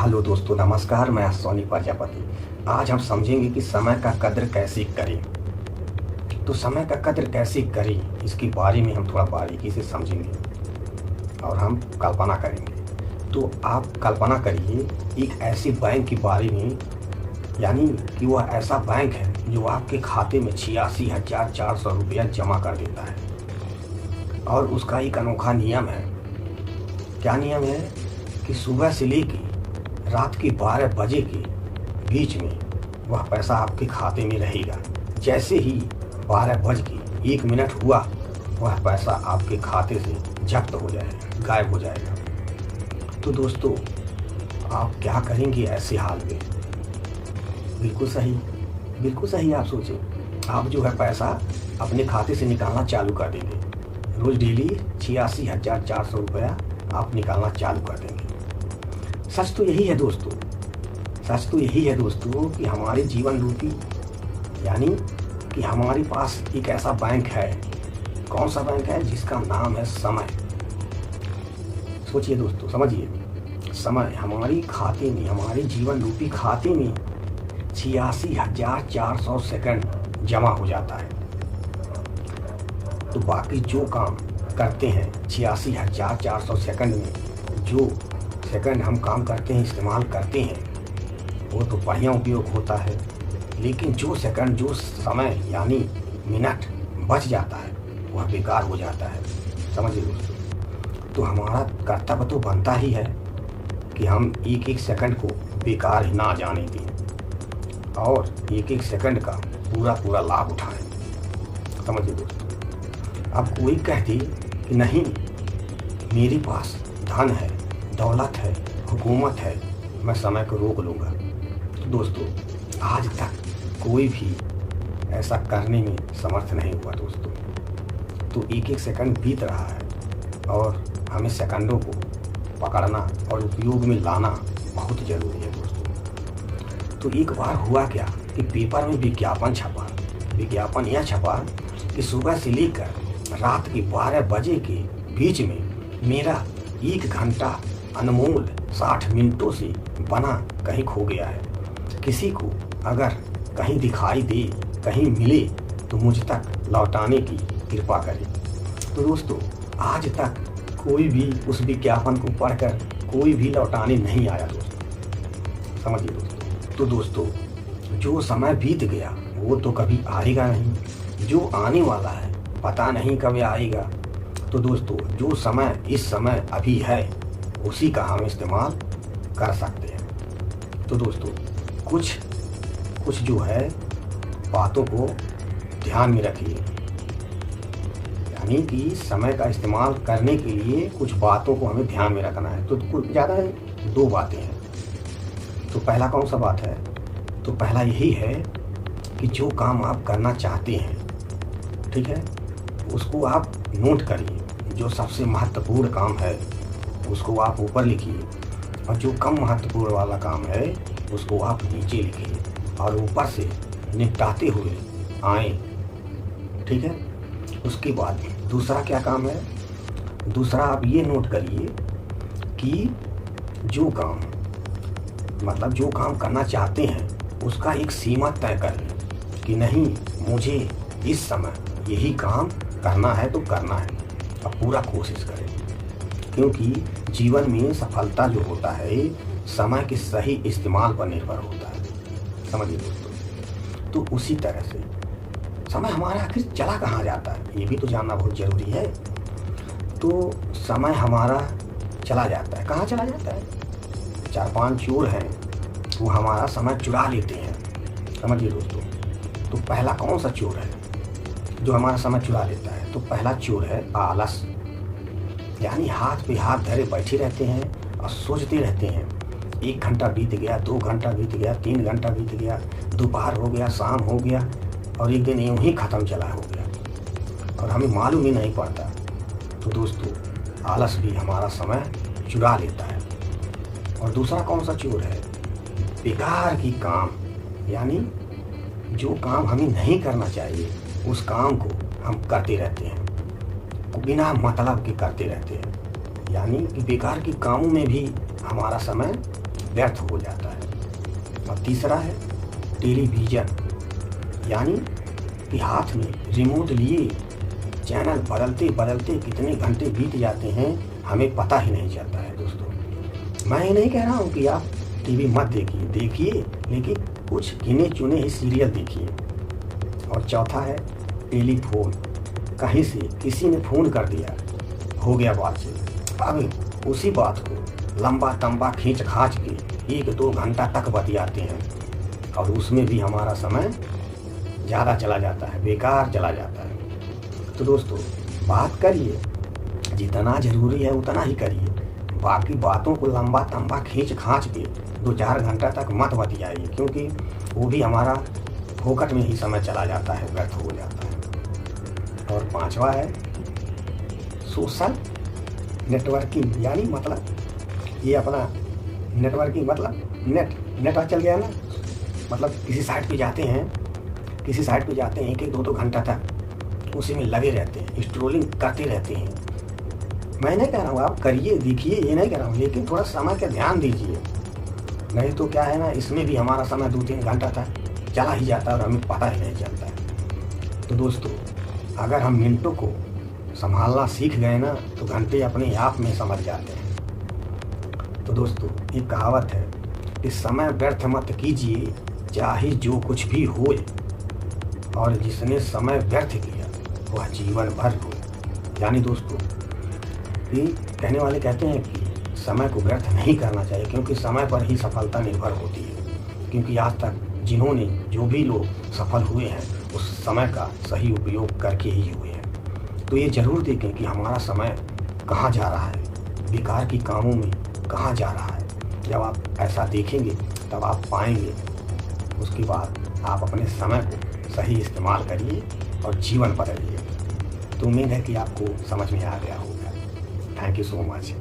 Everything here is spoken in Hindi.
हेलो दोस्तों, नमस्कार। मैं सोनी प्रजापति। आज हम समझेंगे कि समय का कद्र कैसे करें। तो समय का कद्र कैसे करें, इसके बारे में हम थोड़ा बारीकी से समझेंगे और हम कल्पना करेंगे। तो आप कल्पना करिए एक ऐसे बैंक के बारे में, यानी कि वह ऐसा बैंक है जो आपके खाते में 86,400 रुपया जमा कर देता है। और उसका एक अनोखा नियम है। क्या नियम है कि सुबह से लेकर रात के 12 बजे के बीच में वह पैसा आपके खाते में रहेगा। जैसे ही 12 बज के 1 मिनट हुआ, वह पैसा आपके खाते से जब्त हो जाएगा, गायब हो जाएगा। तो दोस्तों, आप क्या करेंगे ऐसे हाल में? बिल्कुल सही आप सोचें। आप जो है पैसा अपने खाते से निकालना चालू कर देंगे। रोज़ डेली 86,400 रुपया आप निकालना चालू कर देंगे। सच तो यही है दोस्तों कि हमारे जीवन रूपी, यानी कि हमारे पास एक ऐसा बैंक है। कौन सा बैंक है? जिसका नाम है समय। सोचिए दोस्तों, समझिए। समय हमारी खाते में, हमारे जीवन रूपी खाते में 86,400 सेकंड जमा हो जाता है। तो बाकी जो काम करते हैं 86,400 सेकंड में, जो सेकंड हम काम करते हैं, इस्तेमाल करते हैं, वो तो बढ़िया उपयोग होता है। लेकिन जो सेकंड, जो समय यानी मिनट बच जाता है, वह बेकार हो जाता है। समझिए दोस्तों। तो हमारा कर्तव्य तो बनता ही है कि हम एक एक सेकंड को बेकार ना जाने दें और एक एक सेकंड का पूरा लाभ उठाएं। समझिए दोस्तों। अब कोई कहती कि नहीं, मेरे पास धन है, दौलत है, हुकूमत है, मैं समय को रोक लूँगा। तो दोस्तों, आज तक कोई भी ऐसा करने में समर्थ नहीं हुआ दोस्तों। तो एक एक सेकंड बीत रहा है और हमें सेकंडों को पकड़ना और उपयोग में लाना बहुत ज़रूरी है दोस्तों। तो एक बार हुआ क्या कि पेपर में विज्ञापन छपा। विज्ञापन यह छपा कि सुबह से लेकर रात के 12 बजे के बीच में मेरा 1 घंटा अनमोल 60 मिनटों से बना कहीं खो गया है। किसी को अगर कहीं दिखाई दे, कहीं मिले, तो मुझ तक लौटाने की कृपा करें। तो दोस्तों, आज तक कोई भी उस विज्ञापन को पढ़कर कोई भी लौटाने नहीं आया दोस्तों। समझिए दोस्तों। तो दोस्तों, जो समय बीत गया वो तो कभी आएगा नहीं। जो आने वाला है पता नहीं कब आएगा। तो दोस्तों, जो समय इस समय अभी है, उसी का हम इस्तेमाल कर सकते हैं। तो दोस्तों, कुछ जो है बातों को ध्यान में रखिए। यानी कि समय का इस्तेमाल करने के लिए कुछ बातों को हमें ध्यान में रखना है। तो कुछ ज़्यादा है, 2 बातें हैं। तो पहला कौन सा बात है? तो पहला यही है कि जो काम आप करना चाहते हैं, ठीक है, उसको आप नोट करिए। जो सबसे महत्वपूर्ण काम है उसको आप ऊपर लिखिए, और जो कम महत्वपूर्ण वाला काम है उसको आप नीचे लिखिए, और ऊपर से निपटाते हुए आए। ठीक है। उसके बाद दूसरा क्या काम है? दूसरा आप ये नोट करिए कि जो काम करना चाहते हैं उसका एक सीमा तय कर लें कि नहीं, मुझे इस समय यही काम करना है तो करना है। अब पूरा कोशिश करें, क्योंकि जीवन में सफलता जो होता है समय के सही इस्तेमाल पर निर्भर होता है। समझिए दोस्तों। तो उसी तरह से समय हमारा आखिर चला कहाँ जाता है, ये भी तो जानना बहुत ज़रूरी है। तो समय हमारा चला जाता है, कहाँ चला जाता है? 4-5 चोर हैं, वो हमारा समय चुरा लेते हैं। समझिए दोस्तों। तो पहला कौन सा चोर है जो हमारा समय चुरा लेता है? तो पहला चोर है आलस। यानी हाथ पे हाथ धरे बैठे रहते हैं और सोचते रहते हैं। 1 घंटा बीत गया, 2 घंटा बीत गया, 3 घंटा बीत गया, दोपहर हो गया, शाम हो गया, और एक दिन यूं ही ख़त्म चला हो गया और हमें मालूम ही नहीं पड़ता। तो दोस्तों, आलस भी हमारा समय चुरा लेता है। और दूसरा कौन सा चोर है? बेकार की काम। यानी जो काम हमें नहीं करना चाहिए उस काम को हम करते रहते हैं, बिना मतलब के करते रहते हैं। यानी कि बेकार के कामों में भी हमारा समय व्यर्थ हो जाता है। और तीसरा है टेलीविज़न, यानी कि हाथ में रिमोट लिए चैनल बदलते बदलते कितने घंटे बीत जाते हैं हमें पता ही नहीं चलता है दोस्तों। मैं ये नहीं कह रहा हूँ कि आप टीवी मत देखिए, लेकिन कुछ गिने चुने ही सीरियल देखिए। और चौथा है टेलीफोन, कहीं से किसी ने फ़ोन कर दिया, हो गया बातचीत। अब उसी बात को लंबा तंबा खींच खाच के 1-2 घंटा तक बतियाते हैं, और उसमें भी हमारा समय ज़्यादा चला जाता है, बेकार चला जाता है। तो दोस्तों बात करिए, जितना ज़रूरी है उतना ही करिए, बाकी बातों को लंबा तंबा खींच खाच के 2-4 घंटा तक मत बतियाइए, क्योंकि वो भी हमारा फोकट में ही समय चला जाता है, व्यर्थ हो जाता है। और पांचवा है सोशल नेटवर्किंग, यानी मतलब ये अपना नेटवर्किंग मतलब नेट चल गया ना, मतलब किसी साइट पे जाते हैं 1-1, 2-2 घंटा तक उसी में लगे रहते हैं, स्ट्रोलिंग करते रहते हैं। मैं नहीं कह रहा हूँ आप करिए, देखिए, ये नहीं कह रहा हूँ, लेकिन थोड़ा समय का ध्यान दीजिए, नहीं तो क्या है ना, इसमें भी हमारा समय 2-3 घंटा तक चला ही जाता है और हमें पता ही नहीं चलता है। तो दोस्तों अगर हम मिनटों को संभालना सीख गए ना, तो घंटे अपने आप में समझ जाते हैं। तो दोस्तों एक कहावत है कि समय व्यर्थ मत कीजिए, चाहे जो कुछ भी होए, और जिसने समय व्यर्थ किया वह जीवन भर रोए। यानी दोस्तों कि कहने वाले कहते हैं कि समय को व्यर्थ नहीं करना चाहिए, क्योंकि समय पर ही सफलता निर्भर होती है। क्योंकि आज तक जिन्होंने जो भी लोग सफल हुए हैं उस समय का सही उपयोग करके ही हुए हैं। तो ये ज़रूर देखें कि हमारा समय कहाँ जा रहा है, बेकार की कामों में कहाँ जा रहा है। जब आप ऐसा देखेंगे तब आप पाएंगे, उसके बाद आप अपने समय को सही इस्तेमाल करिए और जीवन बदलिए। तो उम्मीद है कि आपको समझ में आ गया होगा। Thank you so much.